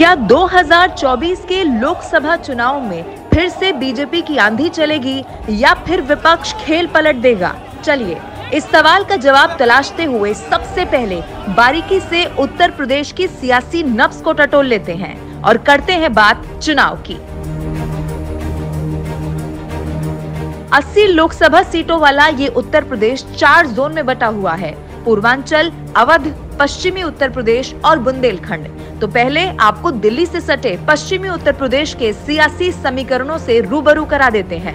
क्या 2024 के लोकसभा चुनाव में फिर से बीजेपी की आंधी चलेगी या फिर विपक्ष खेल पलट देगा? चलिए इस सवाल का जवाब तलाशते हुए सबसे पहले बारीकी से उत्तर प्रदेश की सियासी नब्ज को टटोल लेते हैं और करते हैं बात चुनाव की। 80 लोकसभा सीटों वाला ये उत्तर प्रदेश 4 जोन में बटा हुआ है: पूर्वांचल, अवध, पश्चिमी उत्तर प्रदेश और बुंदेलखंड। तो पहले आपको दिल्ली से सटे पश्चिमी उत्तर प्रदेश के सियासी समीकरणों से रूबरू करा देते हैं।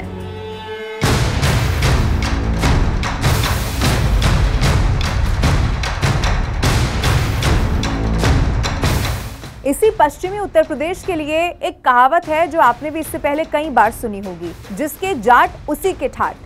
इसी पश्चिमी उत्तर प्रदेश के लिए एक कहावत है जो आपने भी इससे पहले कई बार सुनी होगी, जिसके जाट उसी के ठाट।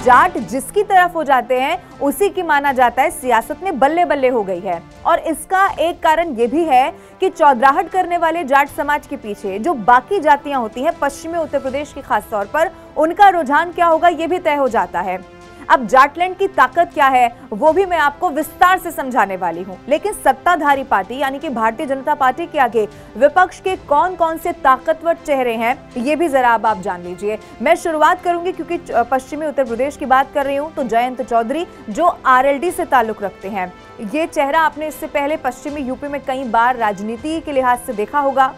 जाट जिसकी तरफ हो जाते हैं उसी की माना जाता है सियासत में बल्ले बल्ले हो गई है। और इसका एक कारण ये भी है कि चौधराहट करने वाले जाट समाज के पीछे जो बाकी जातियां होती हैं पश्चिमी उत्तर प्रदेश की खास तौर पर, उनका रुझान क्या होगा ये भी तय हो जाता है। अब जाटलैंड की ताकत क्या है वो भी मैं आपको विस्तार से समझाने वाली हूं, लेकिन सत्ताधारी पार्टी यानी कि भारतीय जनता पार्टी के आगे विपक्ष के कौन कौन से ताकतवर चेहरे हैं ये भी जरा अब आप जान लीजिए। मैं शुरुआत करूंगी क्योंकि पश्चिमी उत्तर प्रदेश की बात कर रही हूं तो जयंत चौधरी जो आरएलडी से ताल्लुक रखते हैं, ये चेहरा आपने इससे पहले पश्चिमी यूपी में कई बार राजनीति के लिहाज से देखा होगा।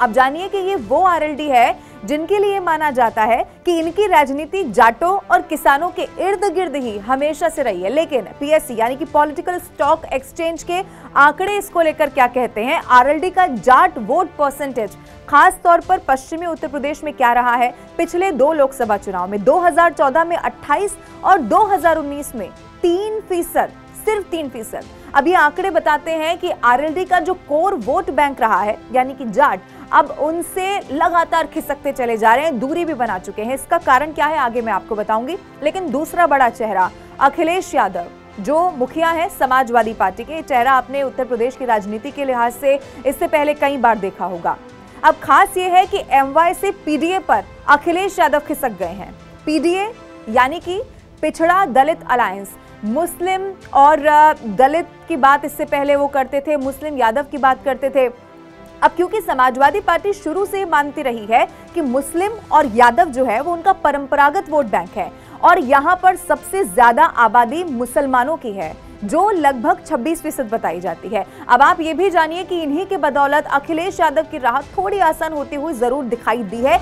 अब जानिए कि ये वो आरएलडी है जिनके लिए माना जाता है कि इनकी राजनीति जाटों और किसानों के इर्द गिर्द ही हमेशा से रही है। लेकिन पीएससी यानी कि पॉलिटिकल स्टॉक एक्सचेंज के आंकड़े इसको लेकर क्या कहते हैं, आरएलडी का जाट वोट परसेंटेज खास तौर पर पश्चिमी उत्तर प्रदेश में क्या रहा है पिछले 2 लोकसभा चुनाव में। 2014 में 28 और 2019 में 3%, सिर्फ 3%। अब ये आंकड़े बताते हैं कि आरएलडी का जो कोर वोट बैंक रहा है यानी कि जाट, अब उनसे लगातार खिसकते चले जा रहे हैं, दूरी भी बना चुके हैं। इसका कारण क्या है आगे मैं आपको बताऊंगी। लेकिन दूसरा बड़ा चेहरा अखिलेश यादव जो मुखिया है समाजवादी पार्टी के, चेहरा आपने उत्तर प्रदेश की राजनीति के लिहाज से इससे पहले कई बार देखा होगा। अब खास ये है कि एमवाई से पीडीए पर अखिलेश यादव खिसक गए हैं। पीडीए यानी कि पिछड़ा दलित अलायंस, मुस्लिम और दलित की बात इससे पहले वो करते थे, मुस्लिम यादव की बात करते थे। अब क्योंकि समाजवादी पार्टी शुरू से मानती रही है कि मुस्लिम और यादव जो है वो उनका परंपरागत वोट बैंक है और यहाँ पर सबसे ज्यादा आबादी मुसलमानों की है जो लगभग 26% बताई जाती है। अब आप ये भी जानिए कि इन्हीं के बदौलत अखिलेश यादव की राह थोड़ी आसान होती हुई जरूर दिखाई दी है।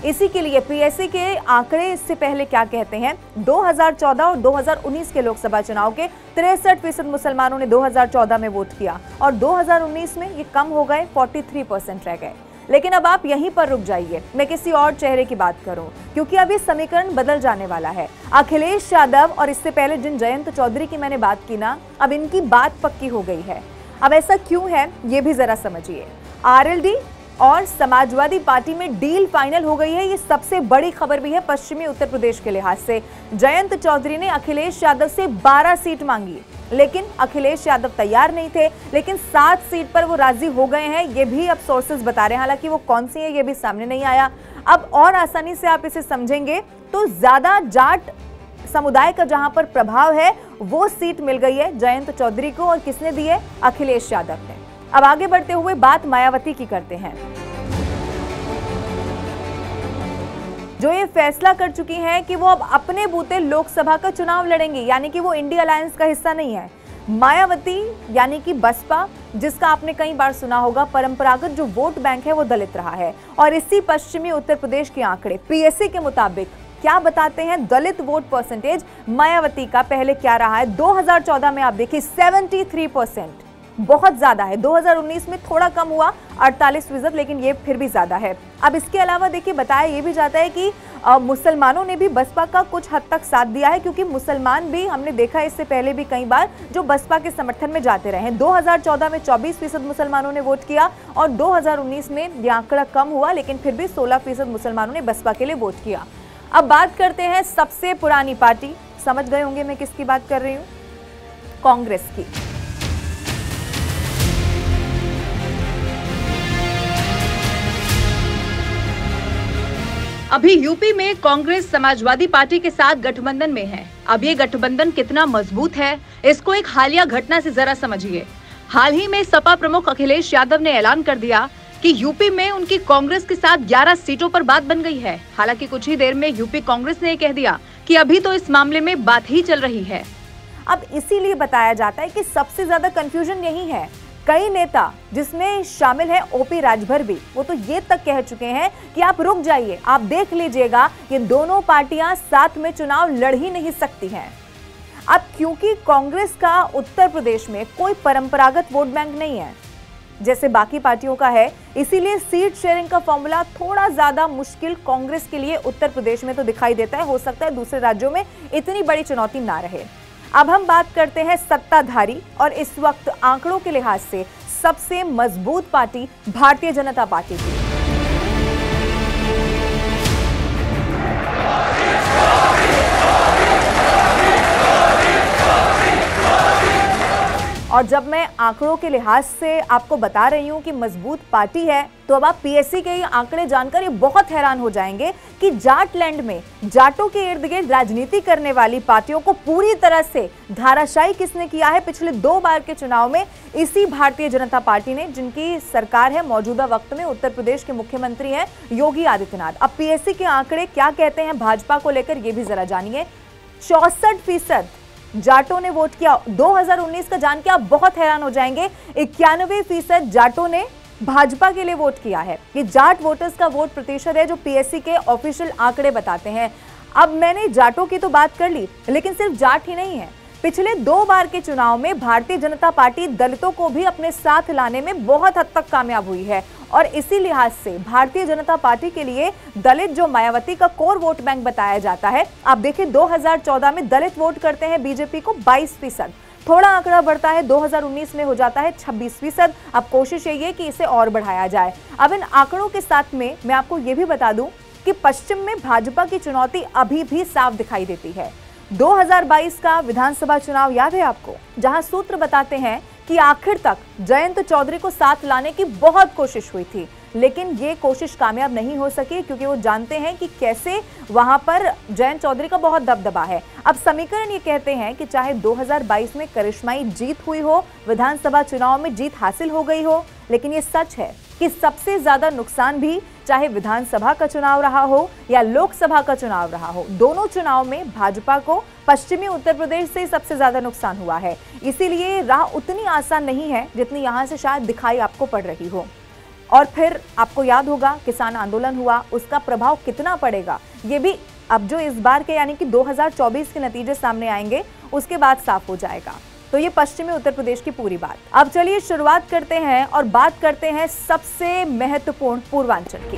इसी के लिए पीएससी के आंकड़े इससे पहले क्या कहते हैं, 2014 और 2019 के लोकसभा चुनाव के 63% मुसलमानों ने 2014 में वोट किया और 2019 में ये कम हो गए, 43% रह गए। लेकिन अब आप यहीं पर रुक जाइए, मैं किसी और चेहरे की बात करूं क्योंकि अब ये समीकरण बदल जाने वाला है। अखिलेश यादव और इससे पहले जिन जयंत चौधरी की मैंने बात की ना, अब इनकी बात पक्की हो गई है। अब ऐसा क्यों है ये भी जरा समझिए। आरएलडी और समाजवादी पार्टी में डील फाइनल हो गई है, ये सबसे बड़ी खबर भी है पश्चिमी उत्तर प्रदेश के लिहाज से। जयंत चौधरी ने अखिलेश यादव से 12 सीट मांगी, लेकिन अखिलेश यादव तैयार नहीं थे, लेकिन 7 सीट पर वो राजी हो गए हैं, ये भी अब सोर्सेज बता रहे हैं। हालांकि वो कौन सी है ये भी सामने नहीं आया। अब और आसानी से आप इसे समझेंगे तो ज्यादा जाट समुदाय का जहां पर प्रभाव है वो सीट मिल गई है जयंत चौधरी को, और किसने दी है, अखिलेश यादव ने। अब आगे बढ़ते हुए बात मायावती की करते हैं जो ये फैसला कर चुकी हैं कि वो अब अपने बूते लोकसभा का चुनाव लड़ेंगी, यानी कि वो इंडिया अलायंस का हिस्सा नहीं है। मायावती यानी कि बसपा, जिसका आपने कई बार सुना होगा, परंपरागत जो वोट बैंक है वो दलित रहा है। और इसी पश्चिमी उत्तर प्रदेश के आंकड़े पीएससी के मुताबिक क्या बताते हैं, दलित वोट परसेंटेज मायावती का पहले क्या रहा है, 2014 में आप देखिए 73%, बहुत ज्यादा है। 2019 में थोड़ा कम हुआ 48%, लेकिन ये फिर भी ज्यादा है। अब इसके अलावा देखिए बताया ये भी जाता है कि मुसलमानों ने भी बसपा का कुछ हद तक साथ दिया है, क्योंकि मुसलमान भी हमने देखा इससे पहले भी कई बार जो बसपा के समर्थन में जाते रहे हैं। 2014 में 24% मुसलमानों ने वोट किया और 2019 में यह आंकड़ा कम हुआ, लेकिन फिर भी 16% मुसलमानों ने बसपा के लिए वोट किया। अब बात करते हैं सबसे पुरानी पार्टी, समझ गए होंगे मैं किसकी बात कर रही हूं, कांग्रेस की। अभी यूपी में कांग्रेस समाजवादी पार्टी के साथ गठबंधन में है। अब ये गठबंधन कितना मजबूत है, इसको एक हालिया घटना से जरा समझिए। हाल ही में सपा प्रमुख अखिलेश यादव ने ऐलान कर दिया कि यूपी में उनकी कांग्रेस के साथ 11 सीटों पर बात बन गई है। हालांकि कुछ ही देर में यूपी कांग्रेस ने कह दिया कि अभी तो इस मामले में बात ही चल रही है। अब इसीलिए बताया जाता है कि सबसे ज्यादा कंफ्यूजन यही है। कई नेता, जिसमें शामिल है ओपी राजभर भी, वो तो ये तक कह चुके हैं कि आप रुक जाइए, आप देख लीजिएगा, ये दोनों पार्टियां साथ में चुनाव लड़ ही नहीं सकती हैं। अब क्योंकि कांग्रेस का उत्तर प्रदेश में कोई परंपरागत वोट बैंक नहीं है जैसे बाकी पार्टियों का है, इसीलिए सीट शेयरिंग का फॉर्मूला थोड़ा ज्यादा मुश्किल कांग्रेस के लिए उत्तर प्रदेश में तो दिखाई देता है। हो सकता है दूसरे राज्यों में इतनी बड़ी चुनौती ना रहे। अब हम बात करते हैं सत्ताधारी और इस वक्त आंकड़ों के लिहाज से सबसे मजबूत पार्टी भारतीय जनता पार्टी की। और जब मैं आंकड़ों के लिहाज से आपको बता रही हूं कि मजबूत पार्टी है, तो अब आप पीएससी के ये आंकड़े जानकर ये बहुत हैरान हो जाएंगे कि जाटलैंड में जाटों के इर्द गिर्द राजनीति करने वाली पार्टियों को पूरी तरह से धाराशायी किसने किया है पिछले 2 बार के चुनाव में, इसी भारतीय जनता पार्टी ने, जिनकी सरकार है मौजूदा वक्त में, उत्तर प्रदेश के मुख्यमंत्री हैं योगी आदित्यनाथ। अब पीएससी के आंकड़े क्या कहते हैं भाजपा को लेकर, ये भी जरा जानिए। 64% जाटों ने वोट किया। 2019 का जान के आप बहुत हैरान हो जाएंगे, 91% जाटों ने भाजपा के लिए वोट किया है। ये जाट वोटर्स का वोट प्रतिशत है जो पीएससी के ऑफिशियल आंकड़े बताते हैं। अब मैंने जाटों की तो बात कर ली, लेकिन सिर्फ जाट ही नहीं है। पिछले 2 बार के चुनाव में भारतीय जनता पार्टी दलितों को भी अपने साथ लाने में बहुत हद तक कामयाब हुई है और इसी लिहाज से भारतीय जनता पार्टी के लिए दलित, जो मायावती का कोर वोट बैंक बताया जाता है, आप देखिए 2014 में दलित वोट करते हैं बीजेपी को 22%, थोड़ा आंकड़ा बढ़ता है 2019 में हो जाता है 26%। अब कोशिश यही है कि इसे और बढ़ाया जाए। अब इन आंकड़ों के साथ में मैं आपको ये भी बता दूं कि पश्चिम में भाजपा की चुनौती अभी भी साफ दिखाई देती है। 2022 का विधानसभा चुनाव याद है आपको, जहां सूत्र बताते हैं कि आखिर तक जयंत चौधरी को साथ लाने की बहुत कोशिश हुई थी, लेकिन ये कोशिश कामयाब नहीं हो सकी क्योंकि वो जानते हैं कि कैसे वहां पर जयंत चौधरी का बहुत दबदबा है। अब समीकरण ये कहते हैं कि चाहे 2022 में करिश्माई जीत हुई हो, विधानसभा चुनाव में जीत हासिल हो गई हो, लेकिन ये सच है कि सबसे ज्यादा नुकसान भी चाहे विधानसभा का चुनाव रहा हो या लोकसभा का चुनाव रहा हो, दोनों चुनाव में भाजपा को पश्चिमी उत्तर प्रदेश से सबसे ज्यादा नुकसान हुआ है। इसीलिए राह उतनी आसान नहीं है जितनी यहां से शायद दिखाई आपको पड़ रही हो। और फिर आपको याद होगा किसान आंदोलन हुआ, उसका प्रभाव कितना पड़ेगा ये भी अब जो इस बार के यानी कि 2024 के नतीजे सामने आएंगे उसके बाद साफ हो जाएगा। तो ये पश्चिमी उत्तर प्रदेश की पूरी बात। अब चलिए शुरुआत करते हैं और बात करते हैं सबसे महत्वपूर्ण पूर्वांचल की।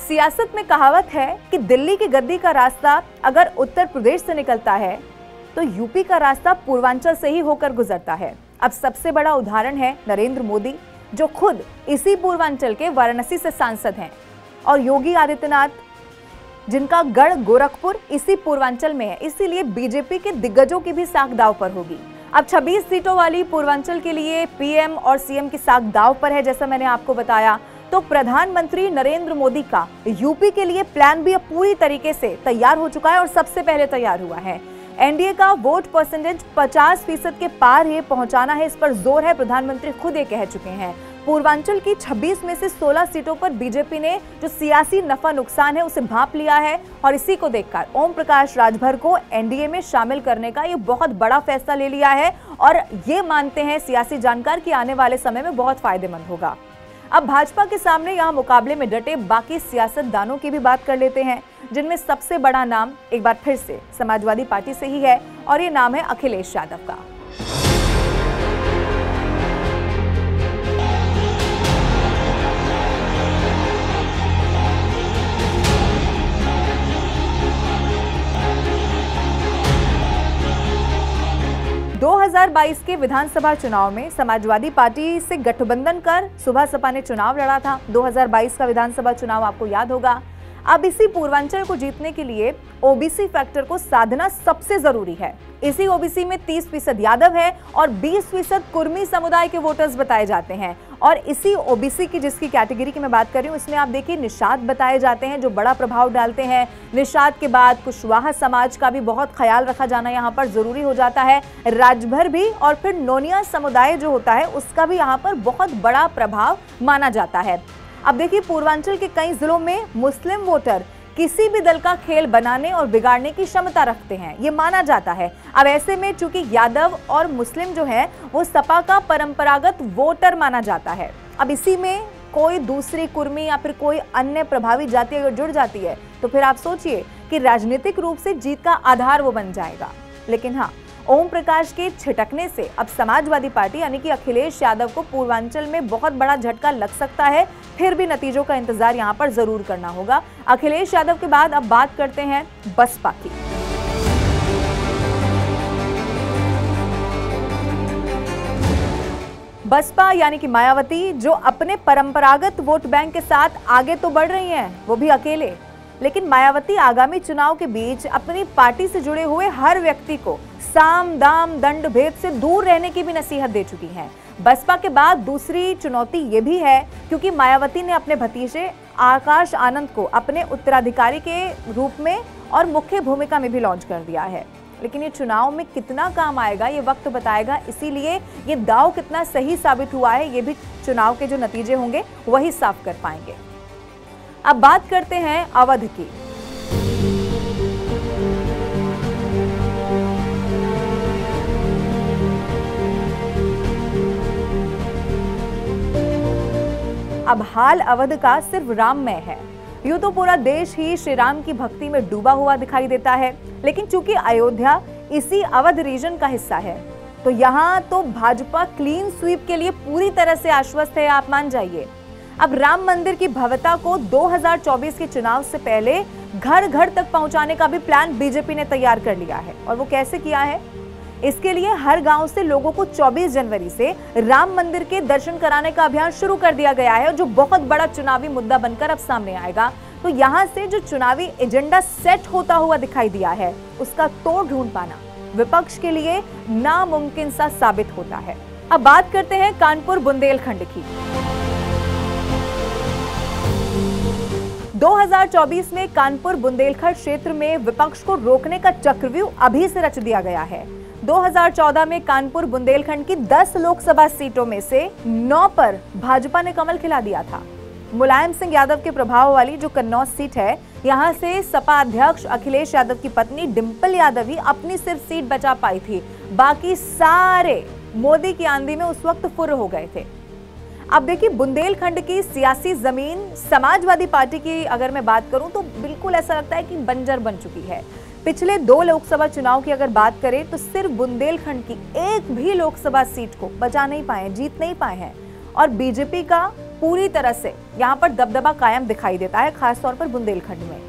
सियासत में कहावत है कि दिल्ली की गद्दी का रास्ता अगर उत्तर प्रदेश से निकलता है तो यूपी का रास्ता पूर्वांचल से ही होकर गुजरता है। अब सबसे बड़ा उदाहरण है नरेंद्र मोदी, जो खुद इसी पूर्वांचल के वाराणसी से सांसद हैं, और योगी आदित्यनाथ, जिनका गढ़ गोरखपुर इसी पूर्वांचल में है। इसीलिए बीजेपी के दिग्गजों की भी साख दांव पर होगी। अब 26 सीटों वाली पूर्वांचल के लिए पीएम और सीएम की साख दांव पर है, जैसा मैंने आपको बताया। तो प्रधानमंत्री नरेंद्र मोदी का यूपी के लिए प्लान भी अब पूरी तरीके से तैयार हो चुका है और सबसे पहले तैयार हुआ है। एनडीए का वोट परसेंटेज 50% के पार ये पहुंचाना है, इस पर जोर है। प्रधानमंत्री खुद ये कह चुके हैं। पूर्वांचल की 26 में से 16 सीटों पर बीजेपी ने जो सियासी नफा नुकसान है उसे भांप लिया है और इसी को देखकर ओम प्रकाश राजभर को एनडीए में शामिल करने का ये बहुत बड़ा फैसला ले लिया है और ये मानते हैं सियासी जानकार कि आने वाले समय में बहुत फायदेमंद होगा। अब भाजपा के सामने यहाँ मुकाबले में डटे बाकी सियासतदानों की भी बात कर लेते हैं, जिनमें सबसे बड़ा नाम एक बार फिर से समाजवादी पार्टी से ही है और ये नाम है अखिलेश यादव का। 2022 के विधानसभा चुनाव में समाजवादी पार्टी से गठबंधन कर सुभाष सपा ने चुनाव लड़ा था। 2022 का विधानसभा चुनाव आपको याद होगा। अब इसी पूर्वांचल को जीतने के लिए ओबीसी फैक्टर को साधना सबसे जरूरी है। इसी ओबीसी में 30% यादव है और 20% कुर्मी समुदाय के वोटर्स बताए जाते हैं। और इसी ओबीसी की जिसकी कैटेगरी की मैं बात कर रही हूँ, इसमें आप देखिए निषाद बताए जाते हैं जो बड़ा प्रभाव डालते हैं। निषाद के बाद कुशवाहा समाज का भी बहुत ख्याल रखा जाना यहाँ पर जरूरी हो जाता है, राजभर भी, और फिर नोनिया समुदाय जो होता है उसका भी यहाँ पर बहुत बड़ा प्रभाव माना जाता है। अब देखिए पूर्वांचल के कई जिलों में मुस्लिम वोटर किसी भी दल का खेल बनाने और बिगाड़ने की क्षमता रखते हैं, ये माना जाता है। अब ऐसे में चूंकि यादव और मुस्लिम जो है वो सपा का परंपरागत वोटर माना जाता है। अब इसी में कोई दूसरी कुर्मी या फिर कोई अन्य प्रभावी जाति अगर जुड़ जाती है तो फिर आप सोचिए कि राजनीतिक रूप से जीत का आधार वो बन जाएगा। लेकिन हाँ, ओम प्रकाश के छिटकने से अब समाजवादी पार्टी यानी कि अखिलेश यादव को पूर्वांचल में बहुत बड़ा झटका लग सकता है। फिर भी नतीजों का इंतजार यहां पर जरूर करना होगा। अखिलेश यादव के बाद अब बात करते हैं बसपा की। बसपा यानी कि मायावती जो अपने परंपरागत वोट बैंक के साथ आगे तो बढ़ रही हैं, वो भी अकेले। लेकिन मायावती आगामी चुनाव के बीच अपनी पार्टी से जुड़े हुए हर व्यक्ति को साम दाम दंड भेद से दूर रहने की भी नसीहत दे चुकी हैं। बसपा के बाद दूसरी चुनौती ये भी है क्योंकि मायावती ने अपने भतीजे आकाश आनंद को अपने उत्तराधिकारी के रूप में और मुख्य भूमिका में भी लॉन्च कर दिया है। लेकिन ये चुनाव में कितना काम आएगा ये वक्त बताएगा, इसीलिए ये दांव कितना सही साबित हुआ है ये भी चुनाव के जो नतीजे होंगे वही साफ कर पाएंगे। अब बात करते हैं अवध की। अब हाल अवध का सिर्फ राममय है। यूं तो पूरा देश ही श्री राम की भक्ति में डूबा हुआ दिखाई देता है, लेकिन चूंकि अयोध्या इसी अवध रीजन का हिस्सा है तो यहाँ तो भाजपा क्लीन स्वीप के लिए पूरी तरह से आश्वस्त है, आप मान जाइए। अब राम मंदिर की भव्यता को 2024 के चुनाव से पहले घर घर तक पहुंचाने का भी प्लान बीजेपी ने तैयार कर लिया है। और वो कैसे किया है? इसके लिए हर गांव से लोगों को 24 जनवरी से राम मंदिर के दर्शन कराने का अभियान शुरू कर दिया गया है, जो बहुत बड़ा चुनावी मुद्दा बनकर अब सामने आएगा। तो यहाँ से जो चुनावी एजेंडा सेट होता हुआ दिखाई दिया है उसका तोड़ ढूंढ पाना विपक्ष के लिए नामुमकिन सा साबित होता है। अब बात करते हैं कानपुर बुंदेलखंड की। 2024 में कानपुर बुंदेलखंड क्षेत्र में विपक्ष को रोकने का चक्रव्यूह अभी से रच दिया गया है। 2014 में कानपुर बुंदेलखंड की 10 लोकसभा सीटों में से 9 पर भाजपा ने कमल खिला दिया था। मुलायम सिंह यादव के प्रभाव वाली जो कन्नौज सीट है, यहां से सपा अध्यक्ष अखिलेश यादव की पत्नी डिंपल यादव ही अपनी सिर्फ सीट बचा पाई थी, बाकी सारे मोदी की आंधी में उस वक्त फुर्र हो गए थे। अब देखिए बुंदेलखंड की सियासी जमीन समाजवादी पार्टी की अगर मैं बात करूं तो बिल्कुल ऐसा लगता है कि बंजर बन चुकी है। पिछले 2 लोकसभा चुनाव की अगर बात करें तो सिर्फ बुंदेलखंड की एक भी लोकसभा सीट को बचा नहीं पाए, जीत नहीं पाए हैं। और बीजेपी का पूरी तरह से यहाँ पर दबदबा कायम दिखाई देता है, खासतौर पर बुंदेलखंड में।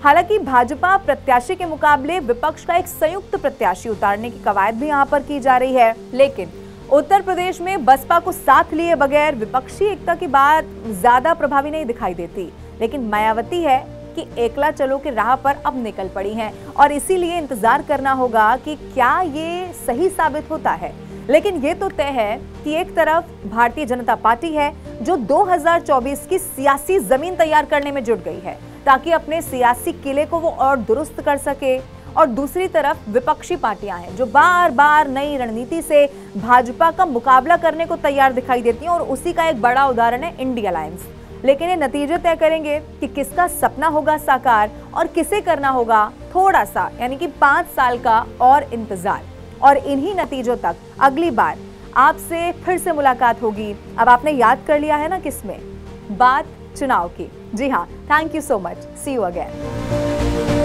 हालांकि भाजपा प्रत्याशी के मुकाबले विपक्ष का एक संयुक्त प्रत्याशी उतारने की कवायद भी यहाँ पर की जा रही है। लेकिन उत्तर प्रदेश में बसपा को साथ लिए बगैर विपक्षी एकता की बात ज्यादा प्रभावी नहीं दिखाई देती। लेकिन मायावती है कि एकला चलो के राह पर अब निकल पड़ी हैं और इसीलिए इंतजार करना होगा कि क्या ये सही साबित होता है। लेकिन ये तो तय है कि एक तरफ भारतीय जनता पार्टी है जो 2024 की सियासी जमीन तैयार करने में जुट गई है ताकि अपने सियासी किले को वो और दुरुस्त कर सके, और दूसरी तरफ विपक्षी पार्टियां हैं जो बार बार नई रणनीति से भाजपा का मुकाबला करने को तैयार दिखाई देती हैं, और उसी का एक बड़ा उदाहरण है इंडिया अलायंस। लेकिन ये नतीजे तय करेंगे कि किसका सपना होगा साकार और किसे करना होगा थोड़ा सा यानी कि 5 साल का और इंतजार। और इन्हीं नतीजों तक अगली बार आपसे फिर से मुलाकात होगी। अब आपने याद कर लिया है ना किसमें? बात चुनाव की। जी हाँ, thank you so much, see you again.